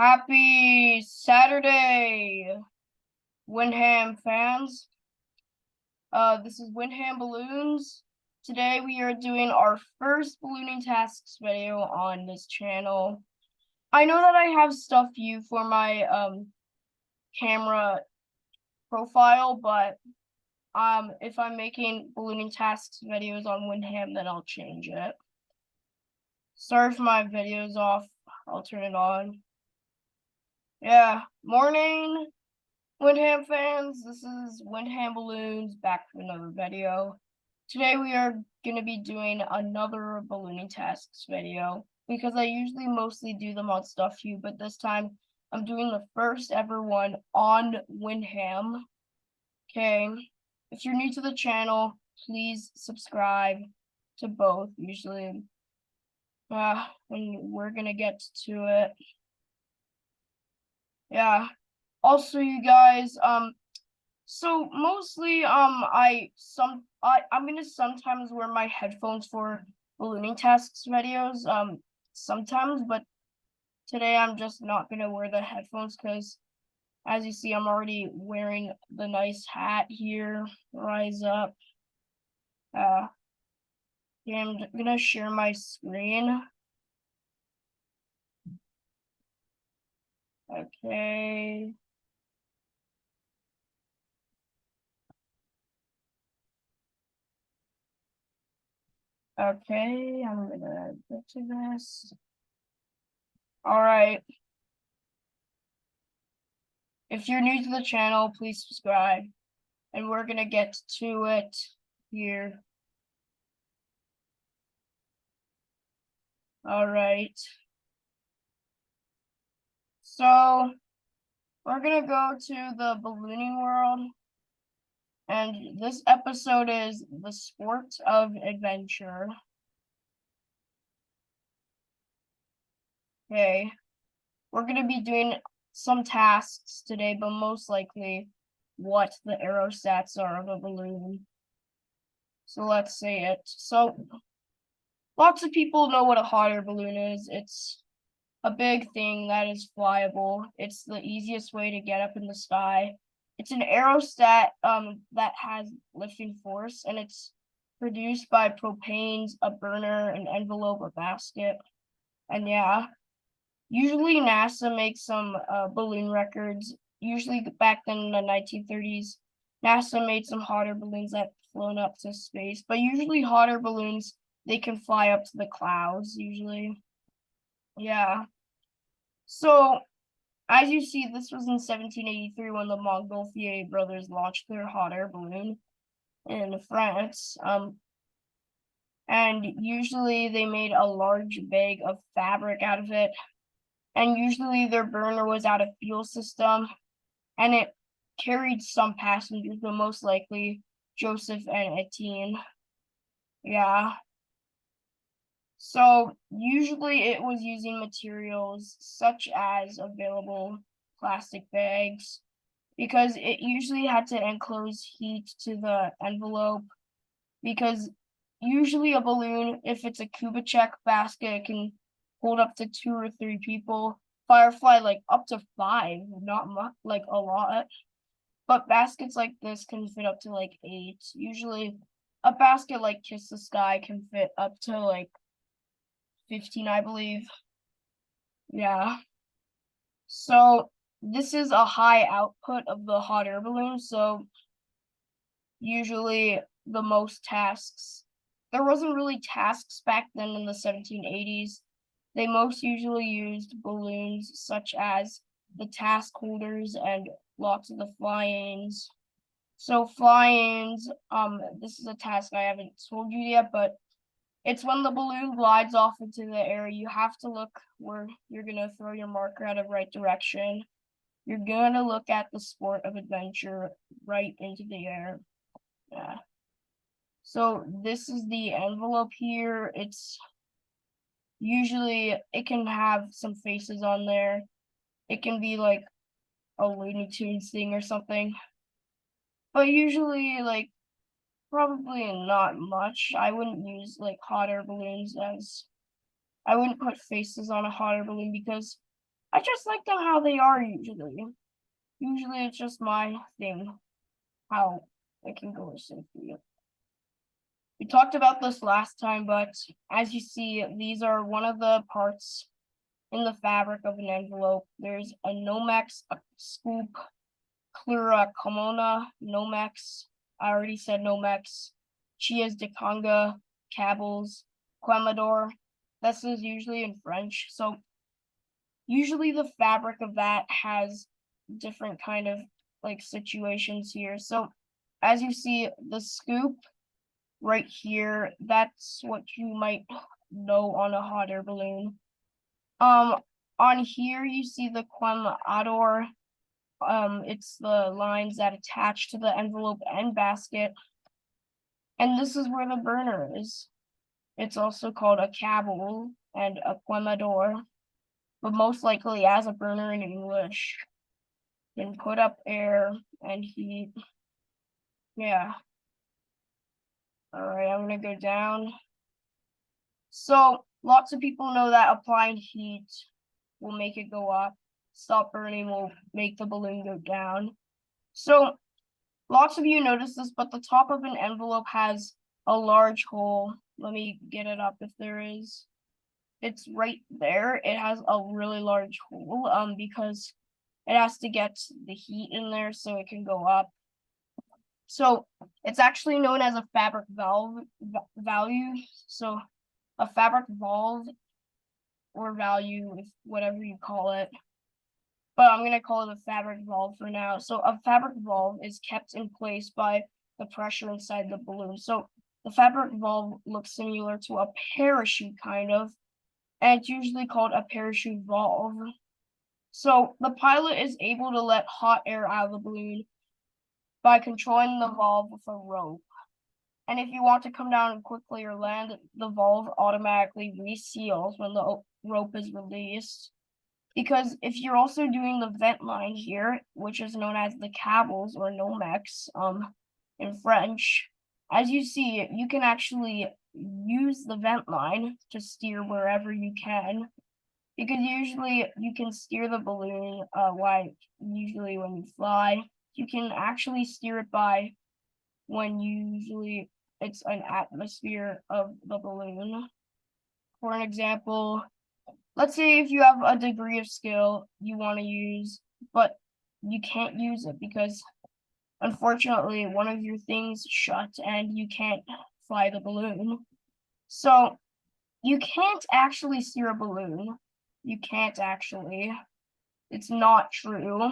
Happy Saturday, Wyndham fans. This is Wyndham Balloons. Today we are doing our first ballooning tasks video on this channel. I know that I have stuff viewed for my camera profile, but if I'm making ballooning tasks videos on Wyndham, then I'll change it. Sorry if my video's off. I'll turn it on. Yeah, morning. Wyndham fans, this is Wyndham Balloons back with another video. Today we are going to be doing another ballooning tasks video because I usually mostly do them on Stuff You, but this time I'm doing the first ever one on Wyndham. Okay, if you're new to the channel, please subscribe to both usually. And we're going to get to it. Yeah. Also, you guys, so mostly, I'm gonna sometimes wear my headphones for ballooning tasks videos, sometimes, but today I'm just not gonna wear the headphones because, as you see, I'm already wearing the nice hat here. Rise up. Yeah, I'm gonna share my screen. Okay. Okay, I'm gonna get to this. All right. If you're new to the channel, please subscribe. And we're gonna get to it here. All right. So we're gonna go to the ballooning world. And this episode is the sport of adventure. Okay. We're gonna be doing some tasks today, but most likely what the aerostats are of a balloon. So let's say it. So lots of people know what a hot air balloon is. It's a big thing that is flyable. It's the easiest way to get up in the sky. It's an aerostat that has lifting force, and it's produced by propanes, a burner, an envelope, a basket. And yeah, usually NASA makes some balloon records. Usually back then in the 1930s, NASA made some hot air balloons that flown up to space. But usually hot air balloons, they can fly up to the clouds usually. Yeah. So as you see, this was in 1783 when the Montgolfier brothers launched their hot air balloon in France. And usually they made a large bag of fabric out of it. And usually their burner was out of fuel system, and it carried some passengers, but most likely Joseph and Etienne. Yeah. So usually it was using materials such as available plastic bags, because it usually had to enclose heat to the envelope, because usually a balloon, if it's a Kubitschek basket, it can hold up to 2 or 3 people. Firefly, like up to 5, not much, like a lot. But baskets like this can fit up to like 8. Usually a basket like Kiss the Sky can fit up to like 15, I believe. Yeah. So this is a high output of the hot air balloon, so usually the most tasks. There wasn't really tasks back then in the 1780s. They most usually used balloons such as the task holders and lots of the fly-ins. So fly-ins, this is a task I haven't told you yet, but it's when the balloon glides off into the air. You have to look where you're gonna throw your marker at a right direction. You're gonna look at the sport of adventure right into the air. Yeah. So this is the envelope here. It's usually, it can have some faces on there. It can be like a Looney Tunes thing or something. But usually, like, probably not much. I wouldn't use like hot air balloons as, I wouldn't put faces on a hot air balloon because I just like them how they are usually. Usually it's just my thing, how it can go safely. We talked about this last time, but as you see, these are one of the parts in the fabric of an envelope. There's a Nomex, a scoop, Clura Comona, Nomex. I already said Nomex. Chias de Conga, Cabals, Quemador. This is usually in French. So usually the fabric of that has different kind of like situations here. So as you see, the scoop right here, that's what you might know on a hot air balloon. On here you see the Quemador. It's the lines that attach to the envelope and basket. And this is where the burner is. It's also called a cabal and a quemador, but most likely as a burner in English. Can put up air and heat. Yeah. All right, I'm gonna go down. So lots of people know that applying heat will make it go up. Stop burning will make the balloon go down. So lots of you notice this, but the top of an envelope has a large hole. Let me get it up if there is. It's right there. It has a really large hole because it has to get the heat in there so it can go up. So it's actually known as a fabric value. So a fabric valve or value, if whatever you call it. But I'm going to call it a fabric valve for now. So a fabric valve is kept in place by the pressure inside the balloon. So the fabric valve looks similar to a parachute kind of, and it's usually called a parachute valve. So the pilot is able to let hot air out of the balloon by controlling the valve with a rope. And if you want to come down quickly or land, the valve automatically reseals when the rope is released. Because if you're also doing the vent line here, which is known as the cabals or Nomex in French, as you see, you can actually use the vent line to steer wherever you can. Because usually you can steer the balloon usually when you fly. You can actually steer it by when usually it's an atmosphere of the balloon. For an example, let's say if you have a degree of skill you want to use, but you can't use it because unfortunately one of your things shut and you can't fly the balloon. So you can't actually steer a balloon. You can't actually. It's not true.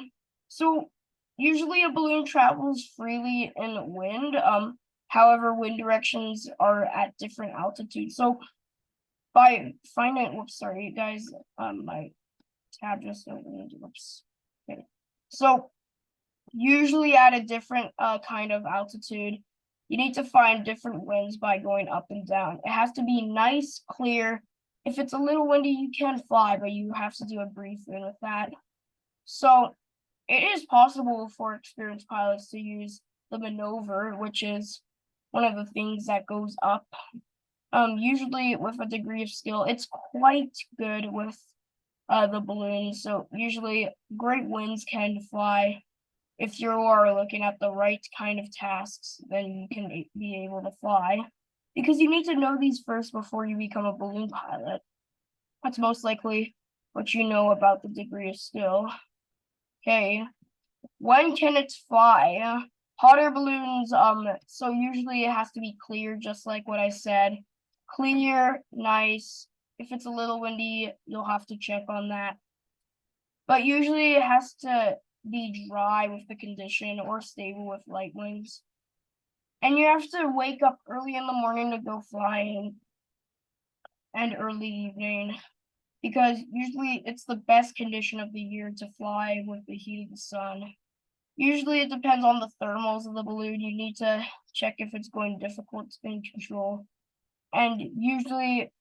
So usually a balloon travels freely in wind. However, wind directions are at different altitudes. So by finding, whoops, sorry guys, my tab just opened. Whoops. Okay. So usually at a different kind of altitude, you need to find different winds by going up and down. It has to be nice, clear. If it's a little windy, you can fly, but you have to do a briefing with that. So it is possible for experienced pilots to use the maneuver, which is one of the things that goes up. Usually with a degree of skill, it's quite good with the balloon. So usually great winds can fly. If you are looking at the right kind of tasks, then you can be able to fly. Because you need to know these first before you become a balloon pilot. That's most likely what you know about the degree of skill. Okay, when can it fly? Hot air balloons, so usually it has to be clear, just like what I said. Clear, nice. If it's a little windy, you'll have to check on that. But usually it has to be dry with the condition or stable with light winds. And you have to wake up early in the morning to go flying and early evening because usually it's the best condition of the year to fly with the heat of the sun. Usually it depends on the thermals of the balloon. You need to check if it's going difficult spin control. And usually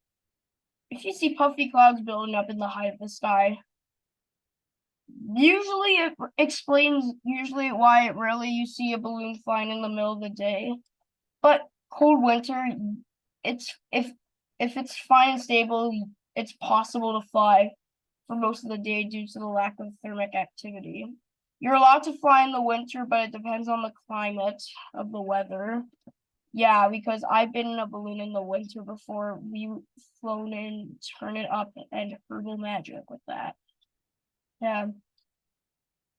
if you see puffy clouds building up in the height of the sky, usually it explains why rarely you see a balloon flying in the middle of the day. But cold winter, it's if it's fine and stable, it's possible to fly for most of the day due to the lack of thermic activity. You're allowed to fly in the winter, but it depends on the climate of the weather. Yeah, because I've been in a balloon in the winter before. We've flown in, turn it up, and herbal magic with that. Yeah.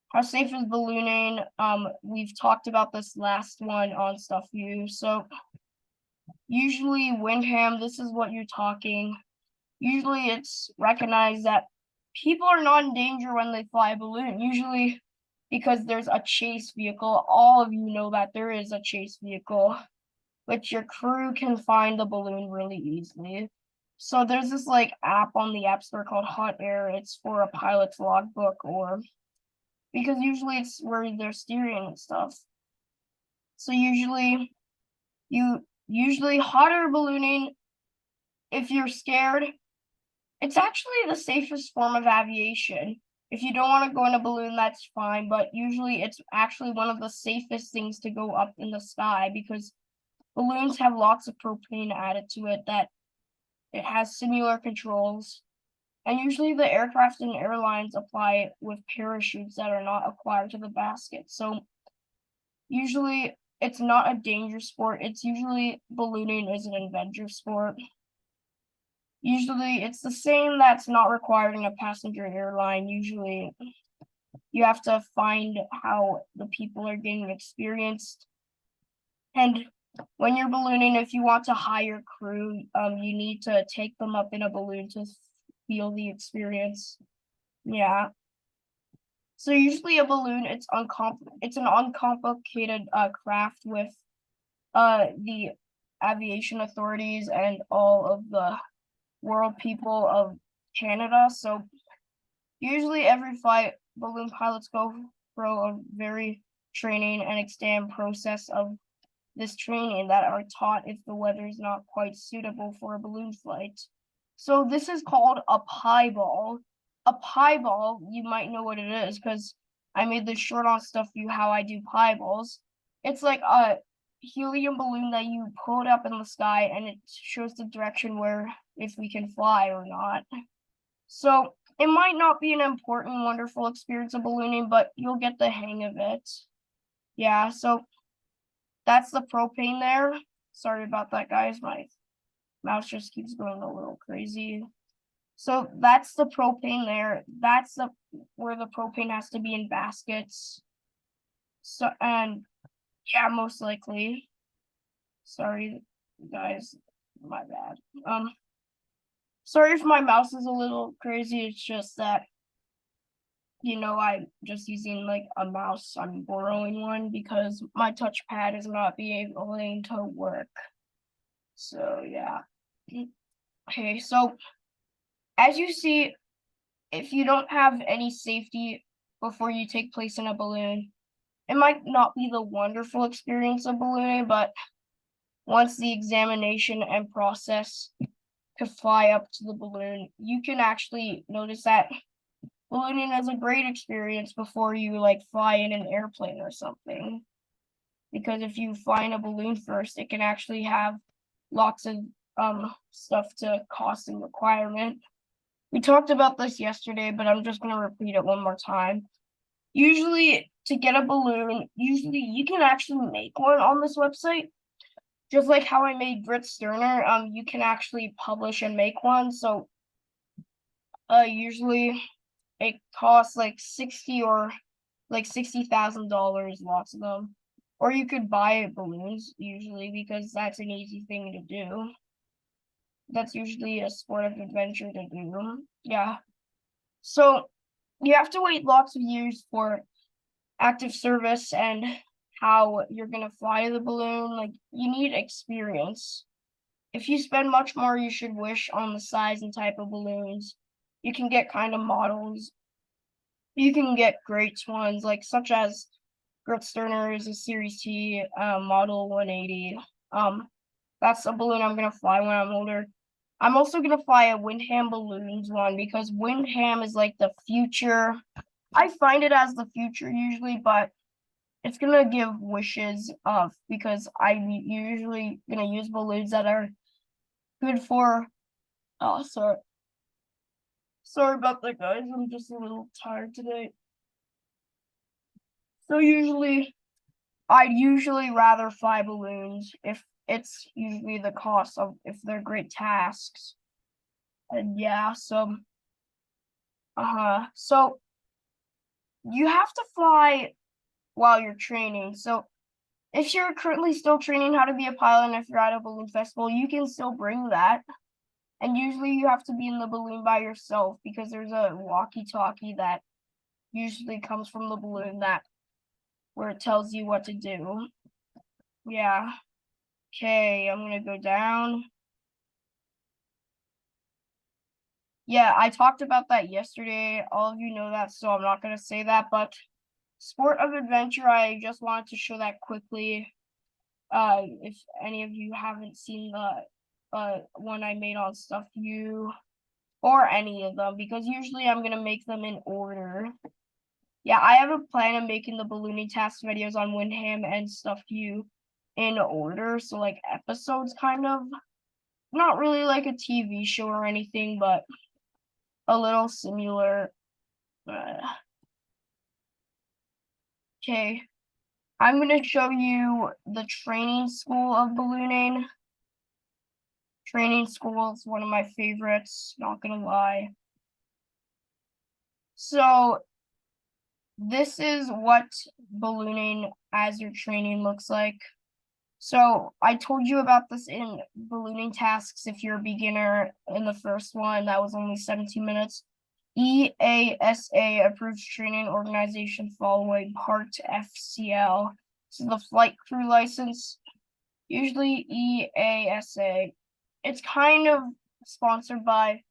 How safe is ballooning? We've talked about this last one on Stuff View. So usually Wyndham, this is what you're talking. Usually it's recognized that people are not in danger when they fly a balloon. Usually because there's a chase vehicle. All of you know that there is a chase vehicle, which your crew can find the balloon really easily. So there's this like app on the App Store called Hot Air. It's for a pilot's logbook, or because usually it's where they're steering and stuff. So usually hot air ballooning, if you're scared, it's actually the safest form of aviation. If you don't want to go in a balloon, that's fine, but usually it's actually one of the safest things to go up in the sky because balloons have lots of propane added to it, that it has similar controls. And usually the aircraft and airlines apply with parachutes that are not acquired to the basket. So usually it's not a dangerous sport. It's usually ballooning is an adventure sport. Usually it's the same that's not required in a passenger airline. Usually you have to find how the people are getting experienced. And when you're ballooning, if you want to hire crew, you need to take them up in a balloon to feel the experience. Yeah. So usually a balloon, it's an uncomplicated craft with the aviation authorities and all of the world people of Canada. So usually every flight, balloon pilots go through a very training and exam process of this training that are taught if the weather is not quite suitable for a balloon flight. So this is called a pie ball. A pie ball, you might know what it is because I made this short on Stuff View how I do pie balls. It's like a helium balloon that you put up in the sky and it shows the direction where if we can fly or not. So it might not be an important, wonderful experience of ballooning, but you'll get the hang of it. Yeah, so that's the propane there. Sorry about that, guys. My mouse just keeps going a little crazy. So that's the propane there. That's where the propane has to be in baskets. So, and yeah, most likely. Sorry, guys, my bad. Sorry if my mouse is a little crazy. It's just that, I'm just using like a mouse. I'm borrowing one because my touchpad is not being able to work. So yeah. Okay, so as you see, if you don't have any safety before you take place in a balloon, it might not be the wonderful experience of ballooning, but once the examination and process to fly up to the balloon, you can actually notice that ballooning is a great experience before you like fly in an airplane or something. Because if you fly in a balloon first, it can actually have lots of stuff to cost and requirement. We talked about this yesterday, but I'm just going to repeat it one more time. Usually, to get a balloon, you can actually make one on this website. Just like how I made Grit Sterner, you can actually publish and make one. So, usually it costs like $60,000, lots of them. Or you could buy balloons usually because that's an easy thing to do. That's usually a sport of adventure to do. Yeah. So you have to wait lots of years for active service and how you're gonna fly the balloon. Like you need experience. If you spend much more, you should wish on the size and type of balloons. You can get kind of models. You can get great ones, like such as Grit Sterner is a Series T model 180. That's a balloon I'm gonna fly when I'm older. I'm also gonna fly a Wyndham Balloons one because Wyndham is like the future. I find it as the future usually, but it's gonna give wishes of because I'm usually gonna use balloons that are good for Sorry about that, guys. I'm just a little tired today. So I'd usually rather fly balloons if it's usually the cost of if they're great tasks. And yeah, so you have to fly while you're training. So if you're currently still training how to be a pilot and if you're at a balloon festival, you can still bring that. And usually you have to be in the balloon by yourself because there's a walkie-talkie that usually comes from the balloon where it tells you what to do. Yeah. Okay, I'm gonna go down. Yeah, I talked about that yesterday. All of you know that, so I'm not gonna say that, but Sport of Adventure, I just wanted to show that quickly. If any of you haven't seen the one I made on Stuff You or any of them, because usually I'm gonna make them in order. Yeah, I have a plan of making the ballooning task videos on Wyndham and Stuff You in order, so like episodes kind of. Not really like a TV show or anything, but a little similar. Okay, I'm gonna show you the training school of ballooning. Training school is one of my favorites, not gonna lie. So this is what ballooning as your training looks like. So I told you about this in ballooning tasks if you're a beginner in the first one, that was only 17 minutes. EASA approves training organization following Part FCL. So the flight crew license, usually EASA. It's kind of sponsored by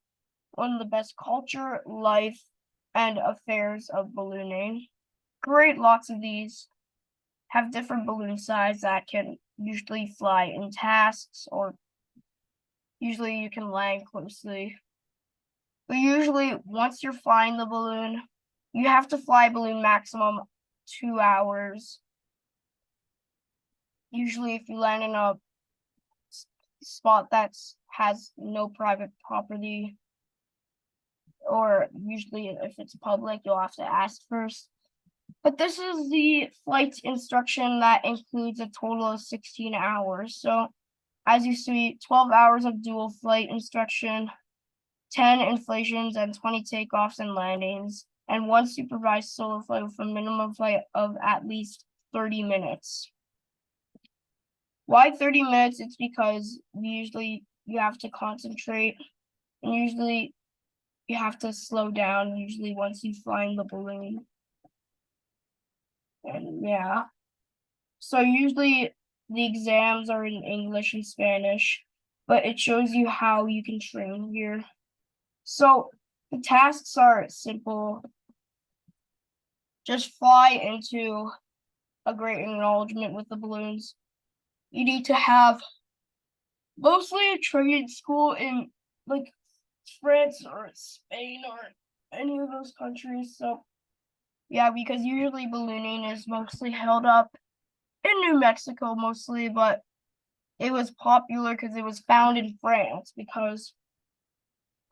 one of the best culture, life, and affairs of ballooning. Great, lots of these have different balloon size that can usually fly in tasks or usually you can land closely. But usually once you're flying the balloon, you have to fly a balloon maximum 2 hours. Usually if you land in a spot that has no private property, or usually if it's public, you'll have to ask first. But this is the flight instruction that includes a total of 16 hours. So as you see, 12 hours of dual flight instruction, 10 inflations and 20 takeoffs and landings, and one supervised solo flight with a minimum flight of at least 30 minutes. Why 30 minutes? It's because usually you have to concentrate, and usually you have to slow down, usually once you fly in the balloon. And yeah. So usually the exams are in English and Spanish, but it shows you how you can train here. So the tasks are simple. Just fly into a great acknowledgement with the balloons. You need to have mostly a training school in like France or Spain or any of those countries. So yeah, because usually ballooning is mostly held up in New Mexico mostly, but it was popular because it was found in France because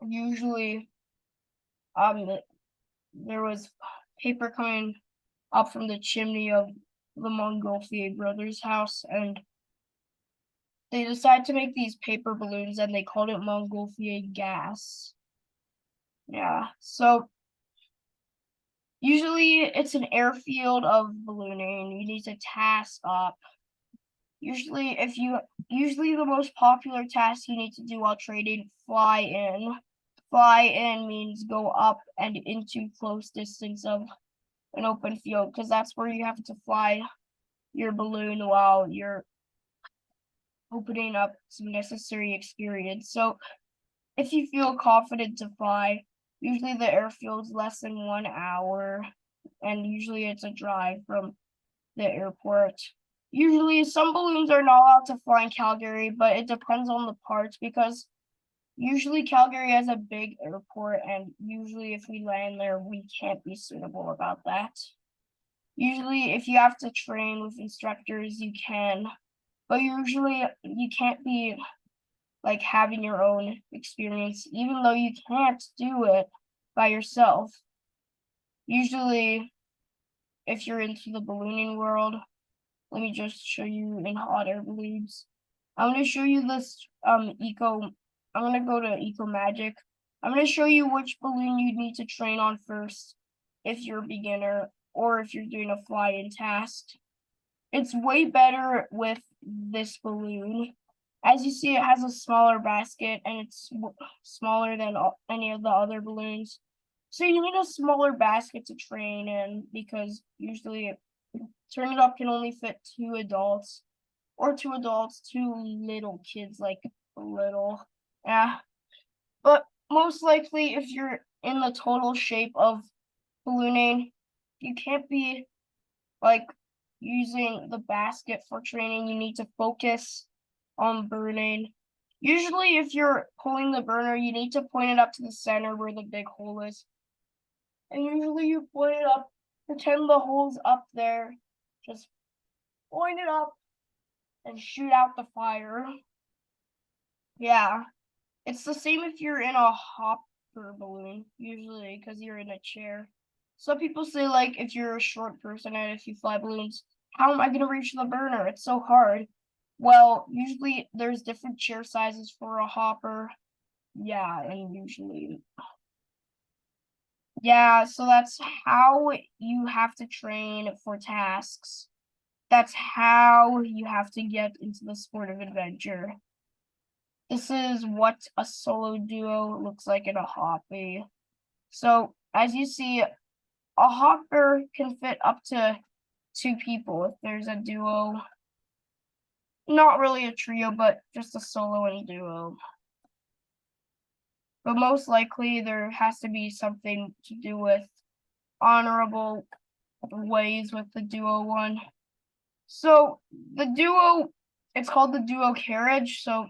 usually there was paper coming up from the chimney of the Montgolfier brothers' house, and they decided to make these paper balloons and they called it Montgolfier gas. Yeah, so usually it's an airfield of ballooning. You need to task up. Usually the most popular task you need to do while trading, fly in. Fly in means go up and into close distance of an open field, because that's where you have to fly your balloon while you're opening up some necessary experience. So if you feel confident to fly, usually the airfield's less than 1 hour, and usually it's a drive from the airport. Usually some balloons are not allowed to fly in Calgary, but it depends on the parts because usually Calgary has a big airport, and usually if we land there, we can't be suitable about that. Usually if you have to train with instructors, you can, but usually you can't be like having your own experience, even though you can't do it. by yourself. Usually, if you're into the ballooning world, let me just show you in hot air balloons. I'm going to show you this I'm going to go to Eco Magic. I'm going to show you which balloon you need to train on first if you're a beginner or if you're doing a fly-in task. It's way better with this balloon. As you see, it has a smaller basket and it's smaller than any of the other balloons. So you need a smaller basket to train in because usually Turn It Up can only fit 2 adults, or 2 adults, 2 little kids, like little. Yeah. But most likely, if you're in the total shape of ballooning, you can't be like using the basket for training. You need to focus on burning. Usually, if you're pulling the burner, you need to point it up to the center where the big hole is. And usually you point it up, pretend the hole's up there, just point it up and shoot out the fire. Yeah, it's the same if you're in a hopper balloon, usually, because you're in a chair. Some people say, like, if you're a short person and if you fly balloons, how am I going to reach the burner? It's so hard. Well, usually there's different chair sizes for a hopper. Yeah, and usually. Yeah, so that's how you have to train for tasks. That's how you have to get into the sport of adventure. This is what a solo duo looks like in a hopper. So, as you see, a hopper can fit up to 2 people if there's a duo. Not really a trio, but just a solo and a duo. But most likely there has to be something to do with honorable ways with the duo one. So the duo, it's called the duo carriage. So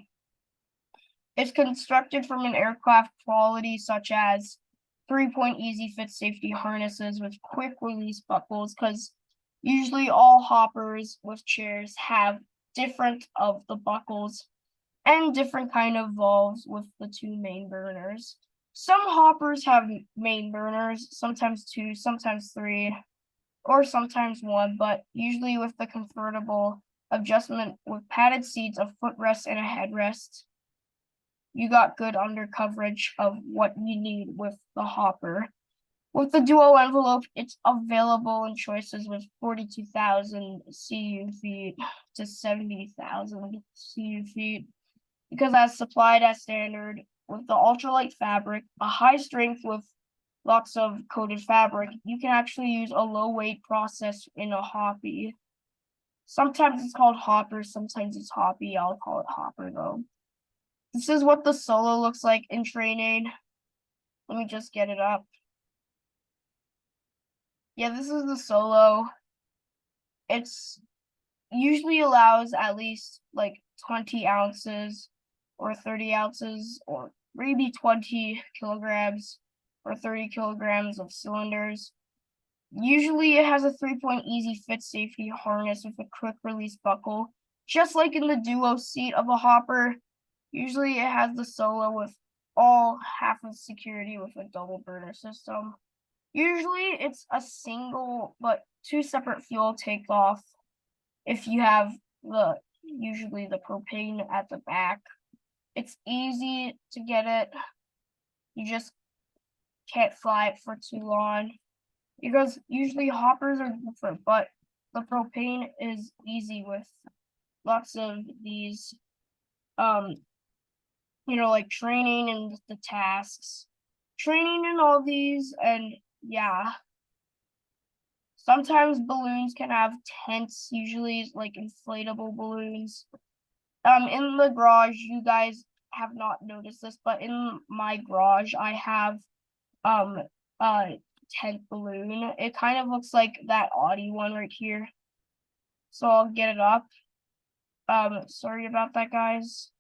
it's constructed from an aircraft quality such as 3-point easy fit safety harnesses with quick release buckles, because usually all hoppers with chairs have different of the buckles and different kind of valves with the 2 main burners. Some hoppers have main burners, sometimes 2, sometimes 3, or sometimes 1, but usually with the convertible adjustment with padded seats, a footrest, and a headrest, you got good under coverage of what you need with the hopper. With the dual envelope, it's available in choices with 42,000 CU feet to 70,000 CU feet, because as supplied as standard, with the ultralight fabric, a high strength with lots of coated fabric, you can actually use a low weight process in a hoppy. Sometimes it's called hopper, sometimes it's hoppy. I'll call it hopper though. This is what the solo looks like in training. Let me just get it up. Yeah, this is the solo. It's usually allows at least like 20 ounces or 30 ounces or maybe 20 kilograms or 30 kilograms of cylinders. Usually it has a 3-point easy fit safety harness with a quick release buckle. Just like in the duo seat of a hopper, usually it has the solo with all half of security with a double burner system. Usually it's a single but 2 separate fuel takeoff if you have usually the propane at the back. It's easy to get it. You just can't fly it for too long because usually hoppers are different, but the propane is easy with lots of these like training and the tasks. Training in all these, and yeah. Sometimes balloons can have tents, usually like inflatable balloons. In the garage, you guys have not noticed this, but in my garage, I have a tent balloon. It kind of looks like that Audi one right here. So I'll get it up. Sorry about that, guys.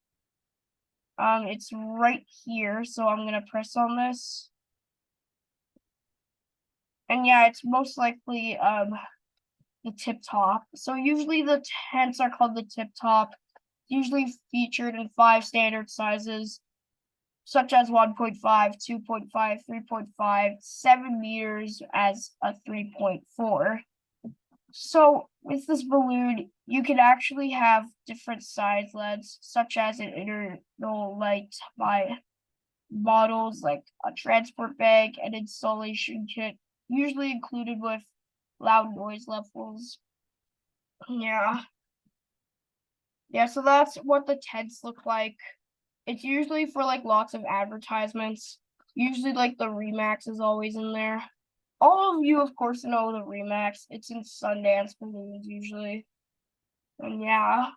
It's right here, so I'm gonna press on this. And yeah, it's most likely the tip top. So usually the tents are called the tip top, usually featured in 5 standard sizes. such as 1.5, 2.5, 3.5, 7 meters as a 3.4. So with this balloon, you can actually have different size LEDs, such as an internal light by models like a transport bag and installation kit, usually included with loud noise levels. Yeah. Yeah, so that's what the tents look like. It's usually for like lots of advertisements. Usually like the Remax is always in there. All of you, of course, know the Remax. It's in Sundance balloons usually. And yeah,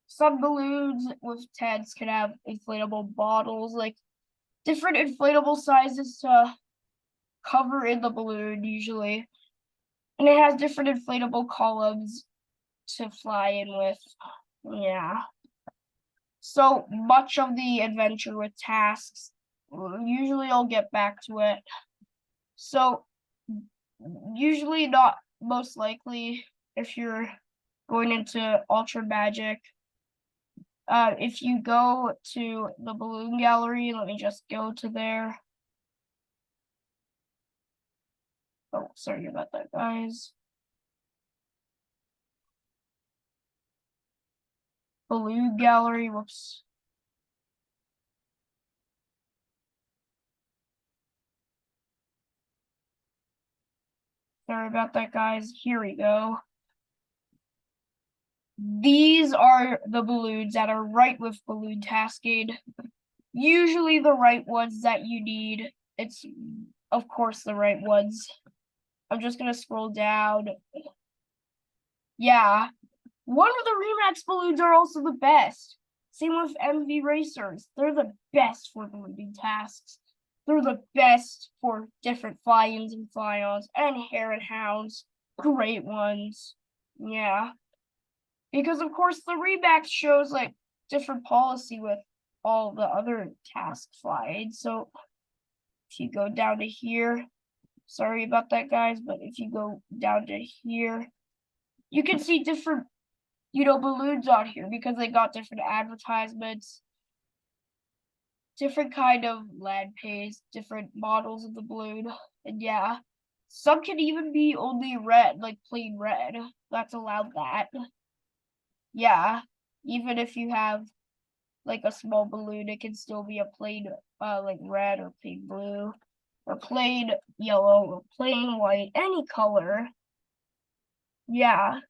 some balloons with tents can have inflatable bottles, like different inflatable sizes to cover in the balloon usually. And it has different inflatable columns to fly in with. Yeah. So much of the adventure with tasks, usually I'll get back to it. So usually not most likely if you're going into Ultra Magic. If you go to the balloon gallery, let me just go to there. Oh, sorry about that, guys. Balloon gallery, whoops. Sorry about that, guys. Here we go. These are the balloons that are right with balloon tasking. Usually the right ones that you need. It's, of course, the right ones. I'm just gonna scroll down. Yeah. One of the Remax balloons are also the best. Same with MV Racers. They're the best for ballooning tasks. They're the best for different fly-ins and fly-ons and hare and hounds. Great ones. Yeah. Because of course the Remax shows like different policy with all the other task flies. So if you go down to here, sorry about that, guys, but if you go down to here, you can see different, balloons on here because they got different advertisements, different kind of land paste, different models of the balloon, and yeah, some can even be only red, like plain red. That's allowed that. Yeah, even if you have like a small balloon, it can still be a plain like red or plain blue or plain yellow or plain white, any color. Yeah.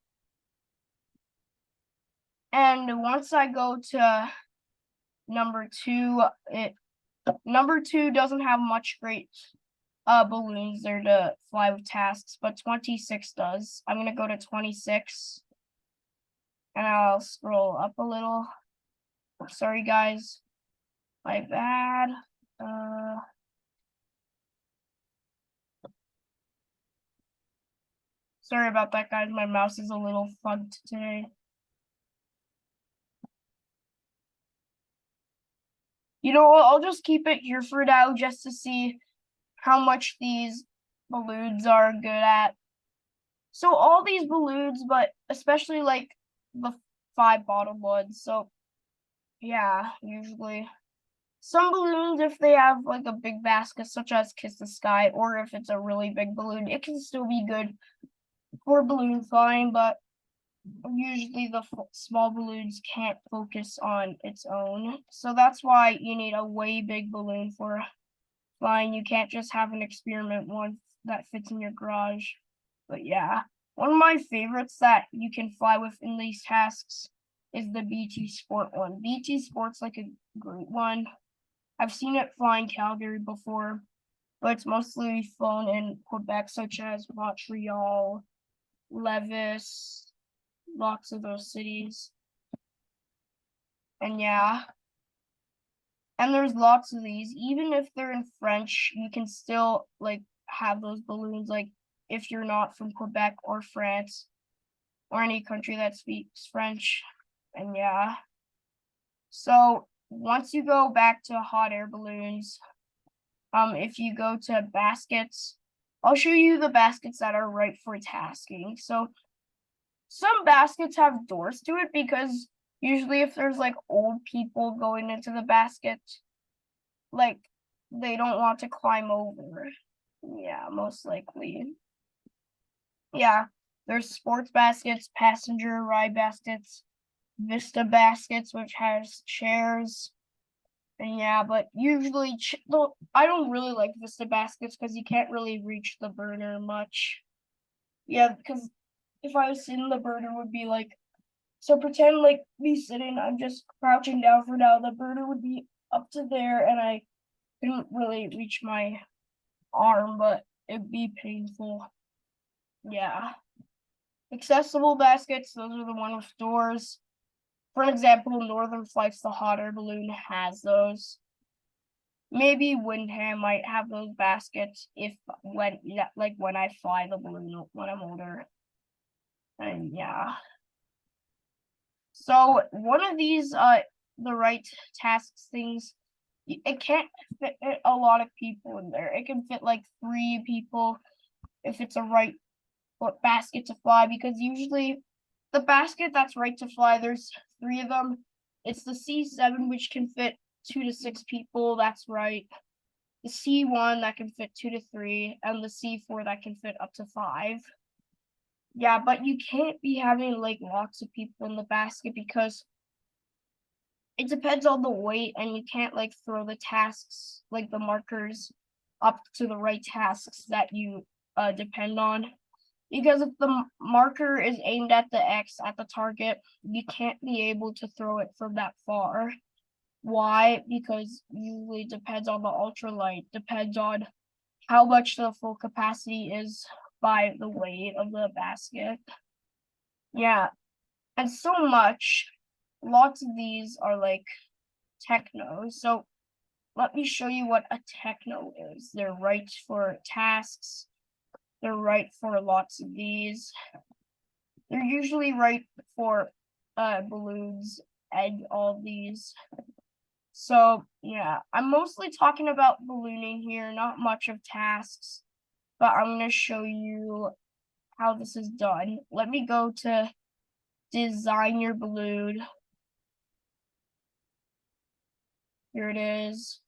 And once I go to number two, number two doesn't have much great balloons there to fly with tasks, but 26 does. I'm gonna go to 26 and I'll scroll up a little. Sorry guys, my bad. Sorry about that, guys. My mouse is a little fucked today. You know what? I'll just keep it here for now just to see how much these balloons are good at. So all these balloons, but especially like the 5 bottom ones. So yeah, usually. Some balloons, if they have like a big basket, such as Kiss the Sky, or if it's a really big balloon, it can still be good for balloon flying, but usually the small balloons can't focus on its own. So that's why you need a way big balloon for flying. You can't just have an experiment one that fits in your garage. But yeah, one of my favorites that you can fly with in these tasks is the BT Sport one. BT Sport's like a great one. I've seen it fly in Calgary before, but it's mostly flown in Quebec, such as Montreal, Levis, lots of those cities. And yeah. And there's lots of these. Even if they're in French, you can still like have those balloons, like if you're not from Quebec or France or any country that speaks French. And yeah. So once you go back to hot air balloons, if you go to baskets, I'll show you the baskets that are right for tasking. So some baskets have doors to it because usually if there's like old people going into the basket, like they don't want to climb over. Yeah, most likely. Yeah, there's sports baskets, passenger ride baskets, Vista baskets, which has chairs. And yeah, but usually, I don't really like Vista baskets because you can't really reach the burner much. Yeah, because if I was sitting, the burner would be like, so pretend like me sitting, I'm just crouching down for now. The burner would be up to there, and I couldn't really reach my arm, but it'd be painful. Yeah. Accessible baskets, those are the one with doors. For example, Northern Flights, the hot air balloon has those. Maybe Wyndham might have those baskets if when I fly the balloon when I'm older. And yeah. So one of these the right tasks things, it can't fit a lot of people in there. It can fit like 3 people if it's a right basket to fly, because usually the basket that's right to fly, there's 3 of them. It's the C7, which can fit 2 to 6 people, that's right. The C1 that can fit 2 to 3, and the C4 that can fit up to 5. Yeah, but you can't be having like lots of people in the basket because it depends on the weight, and you can't like throw the tasks, like the markers, up to the right tasks that you depend on. Because if the marker is aimed at the X at the target, you can't be able to throw it from that far. Why? Because usually depends on the ultralight, depends on how much the full capacity is by the weight of the basket. Yeah, and so much. Lots of these are like technos. So let me show you what a techno is. They're right for tasks. They're right for lots of these. They're usually right for balloons and all these. So yeah, I'm mostly talking about ballooning here, not much of tasks, but I'm gonna show you how this is done. Let me go to design your balloon. Here it is.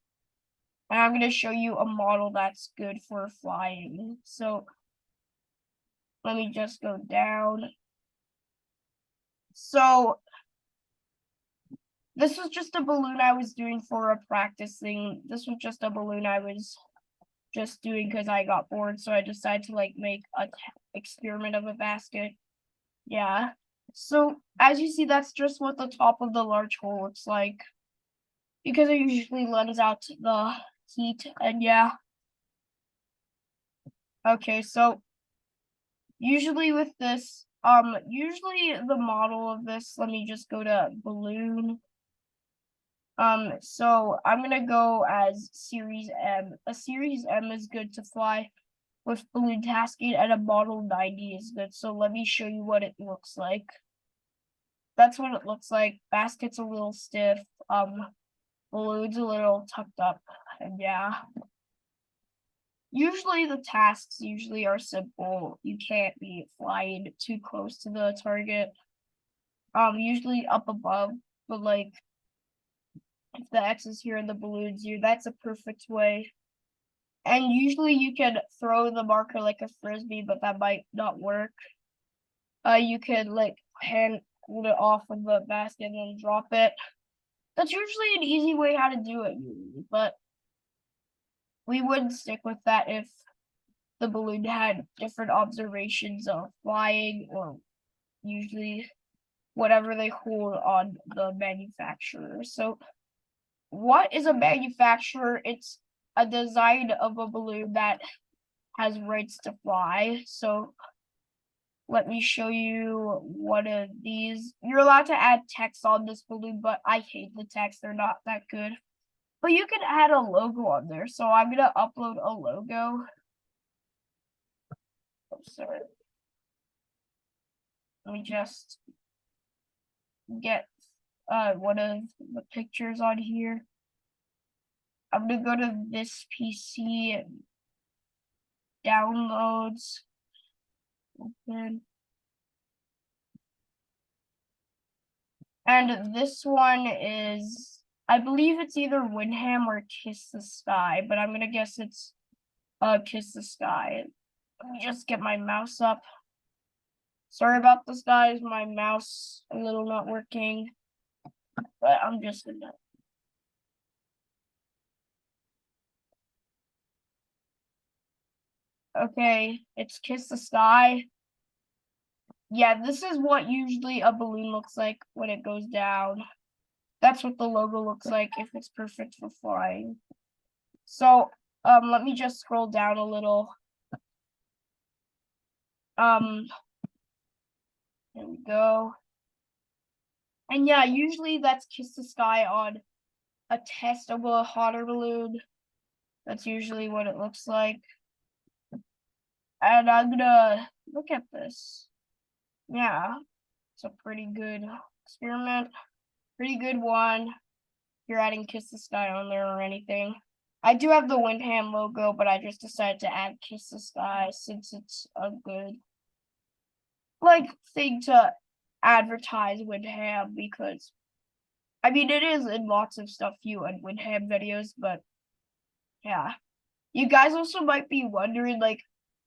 And I'm gonna show you a model that's good for flying. So let me just go down. So this was just a balloon I was doing for a practice thing. This was just a balloon I was just doing because I got bored, so I decided to like make a experiment of a basket. Yeah. So as you see, that's just what the top of the large hole looks like, because it usually lends out the heat. And yeah. Okay, so usually with this, usually the model of this, let me just go to balloon. So I'm gonna go as Series M. A Series M is good to fly with balloon tasking, and a Model 90 is good. So let me show you what it looks like. That's what it looks like. Basket's a little stiff. Balloon's a little tucked up, and yeah. Usually the tasks usually are simple. You can't be flying too close to the target. Usually up above, but like if the X is here and the balloon's here, that's a perfect way. And usually you can throw the marker like a frisbee, but that might not work. You could like hand hold it off of the basket and then drop it. That's usually an easy way how to do it, but we wouldn't stick with that if the balloon had different observations of flying, or usually whatever they hold on the manufacturer. So what is a manufacturer? It's a design of a balloon that has rights to fly. So let me show you one of these. You're allowed to add text on this balloon, but I hate the text. They're not that good. But you can add a logo on there. So I'm gonna upload a logo. Oh, sorry. Let me just get one of the pictures on here. I'm gonna go to this PC, downloads, open. And this one is I believe it's either Wyndham or Kiss the Sky, but I'm gonna guess it's Kiss the Sky. Let me just get my mouse up. Sorry about this, guys. My mouse a little not working, but I'm just gonna. Okay, it's Kiss the Sky. Yeah, this is what usually a balloon looks like when it goes down. That's what the logo looks like if it's perfect for flying. So, let me just scroll down a little. There we go. And yeah, usually that's Kiss the Sky on a test of a hotter balloon. That's usually what it looks like. And I'm gonna look at this. Yeah, it's a pretty good experiment. Pretty good one. If you're adding Kiss the Sky on there or anything. I do have the Wyndham logo, but I just decided to add Kiss the Sky since it's a good thing to advertise Wyndham, because I mean it is in lots of stuff you and Wyndham videos, but yeah. You guys also might be wondering,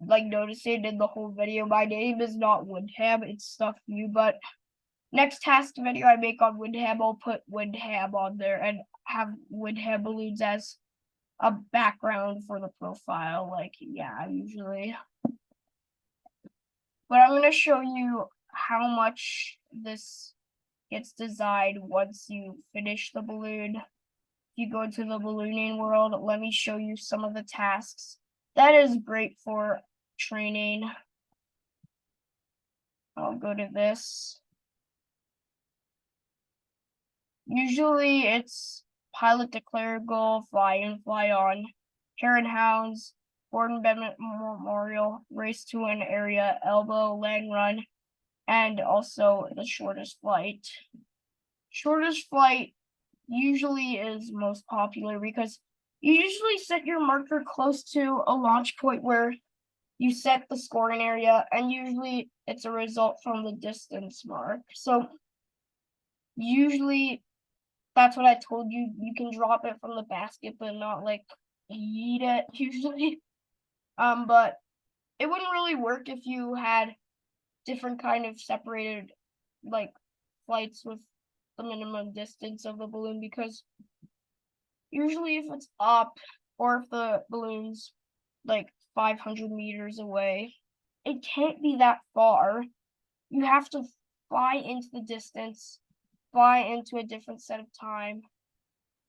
noticing in the whole video, my name is not Wyndham, it's Stuff You, but next task video I make on Wyndham, I'll put Wyndham on there and have Wyndham balloons as a background for the profile, usually. But I'm gonna show you how much this gets designed once you finish the balloon. If you go to the ballooning world, let me show you some of the tasks. That is great for training. I'll go to this. Usually it's pilot declare goal, fly in, fly on, hare and hounds, Gordon Bennett Memorial, race to an area, elbow, land run, and also the shortest flight. Shortest flight usually is most popular because you usually set your marker close to a launch point where you set the scoring area, and usually it's a result from the distance mark. So usually that's what I told you. You can drop it from the basket, but not eat it usually. But it wouldn't really work if you had different kind of separated flights with the minimum distance of the balloon, because usually if it's up or if the balloon's 500 meters away, it can't be that far. You have to fly into the distance, fly into a different set of time,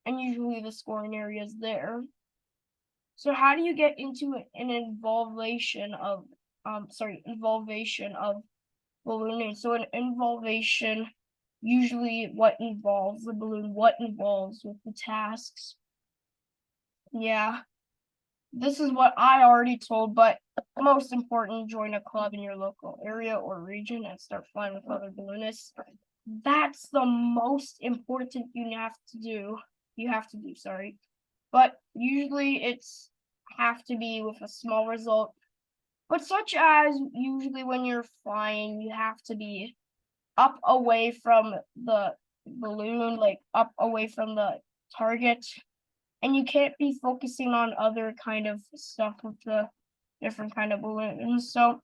and usually the scoring area is there. So how do you get into an involvation of ballooning? So an involvation, usually what involves the balloon, what involves with the tasks. Yeah, this is what I already told, but most important, join a club in your local area or region and start flying with other balloonists. That's the most important you have to do, sorry. But usually it's have to be with a small result. But such as usually when you're flying, you have to be up away from the balloon, up away from the target. And you can't be focusing on other kind of stuff with the different kind of balloons. So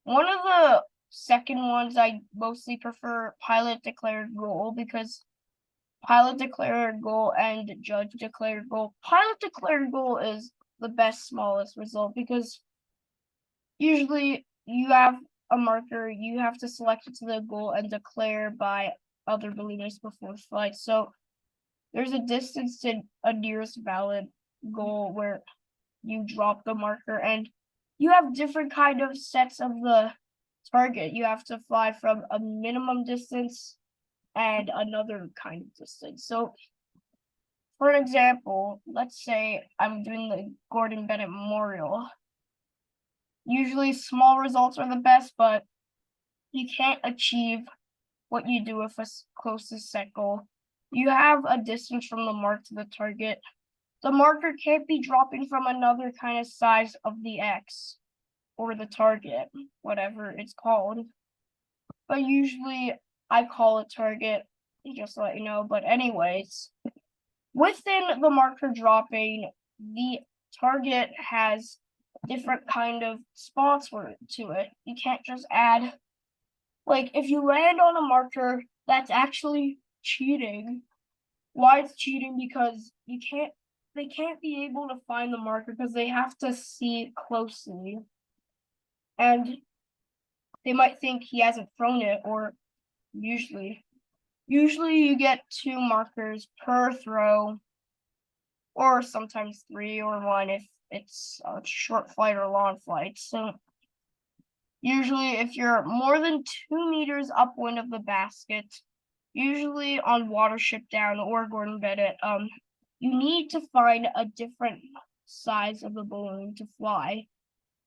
one of the second ones I mostly prefer pilot declared goal, because pilot declared goal and judge declared goal. Pilot declared goal is the best smallest result, because usually you have a marker, you have to select it to the goal and declare by other balloonists before flight. So there's a distance to a nearest valid goal where you drop the marker, and you have different kind of sets of the target. You have to fly from a minimum distance and another kind of distance. So for an example, let's say I'm doing the Gordon Bennett Memorial. Usually small results are the best, but you can't achieve what you do with a closest set goal. You have a distance from the mark to the target. The marker can't be dropping from another kind of size of the X or the target, whatever it's called. But usually I call it target. just to let you know. But anyways, within the marker dropping, the target has different kind of spots to it. You can't just add, like, if you land on a marker, that's actually cheating. Why it's cheating? Because they can't be able to find the marker because they have to see it closely. And they might think he hasn't thrown it, or usually you get 2 markers per throw, or sometimes 3 or 1 if it's a short flight or long flight. So usually if you're more than 2 meters upwind of the basket, usually on Watership Down or Gordon Bennett, you need to find a different size of the balloon to fly.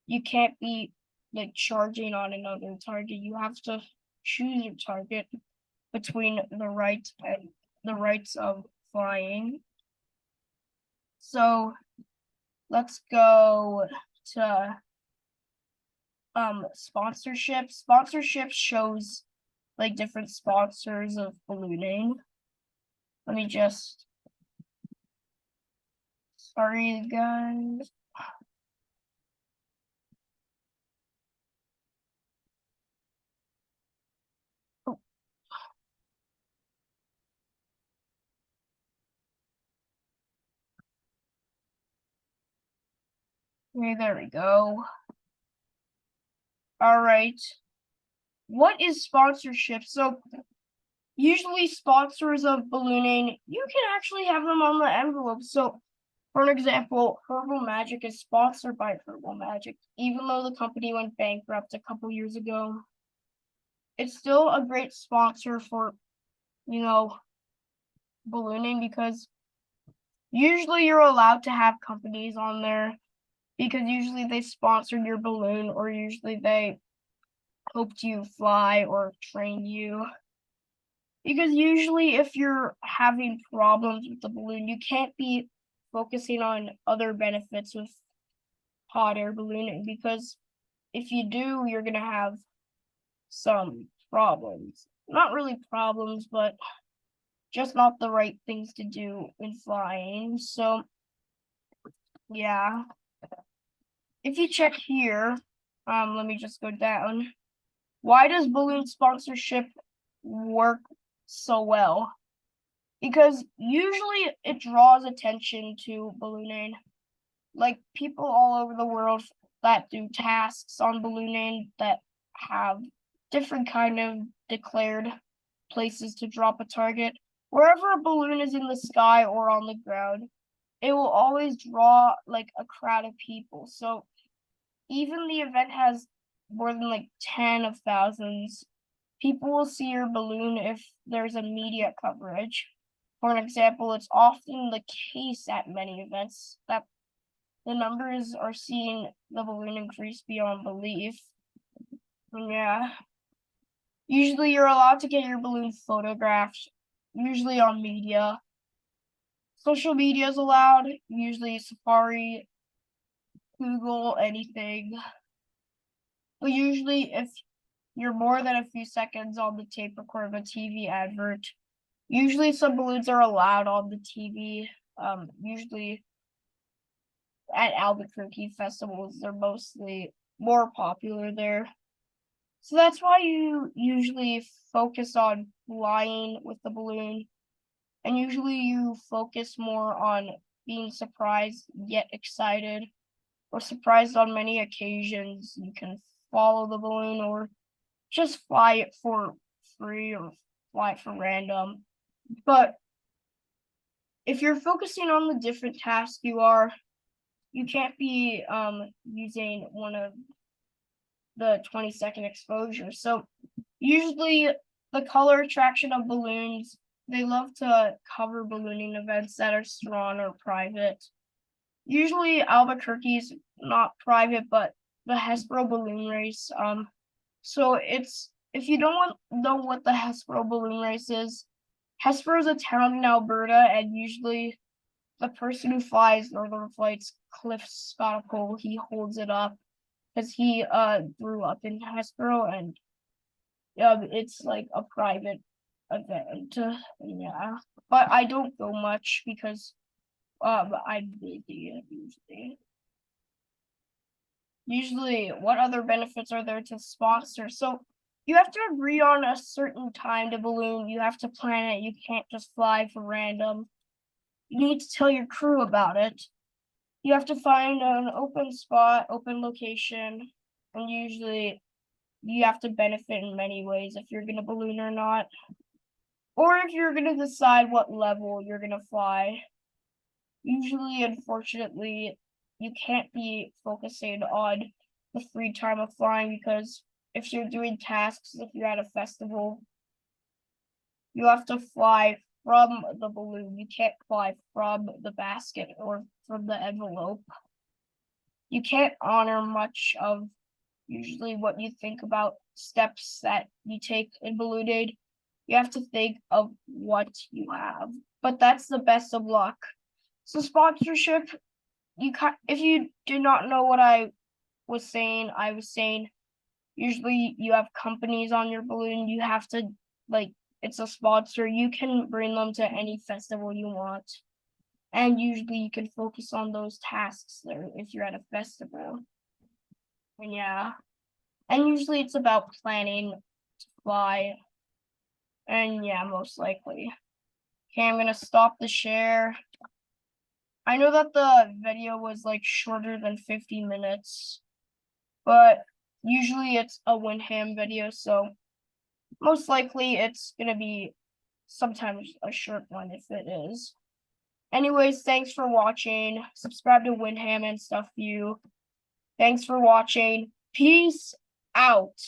You can't be like charging on another target. You have to choose your target between the right and the rights of flying. So let's go to sponsorship. Sponsorship shows like different sponsors of ballooning. Let me just, sorry guys. Oh. Okay, there we go. All right. What is sponsorship? So usually sponsors of ballooning, you can actually have them on the envelope. So for an example, Herbal Magic is sponsored by Herbal Magic, even though the company went bankrupt a couple years ago. It's still a great sponsor for, ballooning, because usually you're allowed to have companies on there because usually they sponsored your balloon, or usually they helped you fly or train you. Because usually if you're having problems with the balloon, you can't be focusing on other benefits with hot air ballooning, because if you do, you're going to have some problems. Not really problems, but just not the right things to do in flying. So, yeah. If you check here, let me just go down. Why does balloon sponsorship work so well? Because usually it draws attention to ballooning. Like people all over the world that do tasks on ballooning that have different kind of declared places to drop a target. Wherever a balloon is in the sky or on the ground, it will always draw like a crowd of people. So even the event has more than like 10 of thousands, people will see your balloon if there's a media coverage. For an example, it's often the case at many events that the numbers are seeing the balloon increase beyond belief. Yeah. Usually you're allowed to get your balloon photographed, usually on media. Social media is allowed, usually Safari, Google, anything. But usually if you're more than a few seconds on the tape record of a TV advert, usually some balloons are allowed on the TV. Usually at Albuquerque festivals, they're mostly more popular there. So that's why you usually focus on flying with the balloon, and usually you focus more on being surprised yet excited, or surprised on many occasions. You can follow the balloon or just fly it for free or fly it for random. But if you're focusing on the different tasks you can't be using one of the 20-second exposure. So usually the color attraction of balloons, they love to cover ballooning events that are strong or private. Usually Albuquerque's not private, but the Hespero balloon race. So it's, if you don't know what the Hespero balloon race is, Hespero is a town in Alberta, and usually the person who flies Northern Flights, Cliff Scotapole, he holds it up because he grew up in Hespero, and it's like a private event. Yeah, but I don't go much because I'm busy usually. Usually, what other benefits are there to sponsor? So you have to agree on a certain time to balloon. You have to plan it. You can't just fly for random. You need to tell your crew about it. You have to find an open spot, open location, and usually you have to benefit in many ways if you're gonna balloon or not. Or if you're gonna decide what level you're gonna fly. Usually, unfortunately, you can't be focusing on the free time of flying because if you're doing tasks, if you're at a festival, you have to fly from the balloon. You can't fly from the basket or from the envelope. You can't honor much of usually what you think about steps that you take in ballooning. You have to think of what you have, but that's the best of luck. So sponsorship, if you do not know what I was saying usually you have companies on your balloon. You have to like it's a sponsor. You can bring them to any festival you want. And usually you can focus on those tasks there if you're at a festival. And yeah. And usually it's about planning to fly. And yeah, most likely. Okay, I'm gonna stop the share. I know that the video was like shorter than 50 minutes, but usually it's a Wyndham video, so most likely it's gonna be sometimes a short one if it is. Anyways, thanks for watching. Subscribe to Wyndham and Stuff View. Thanks for watching. Peace out.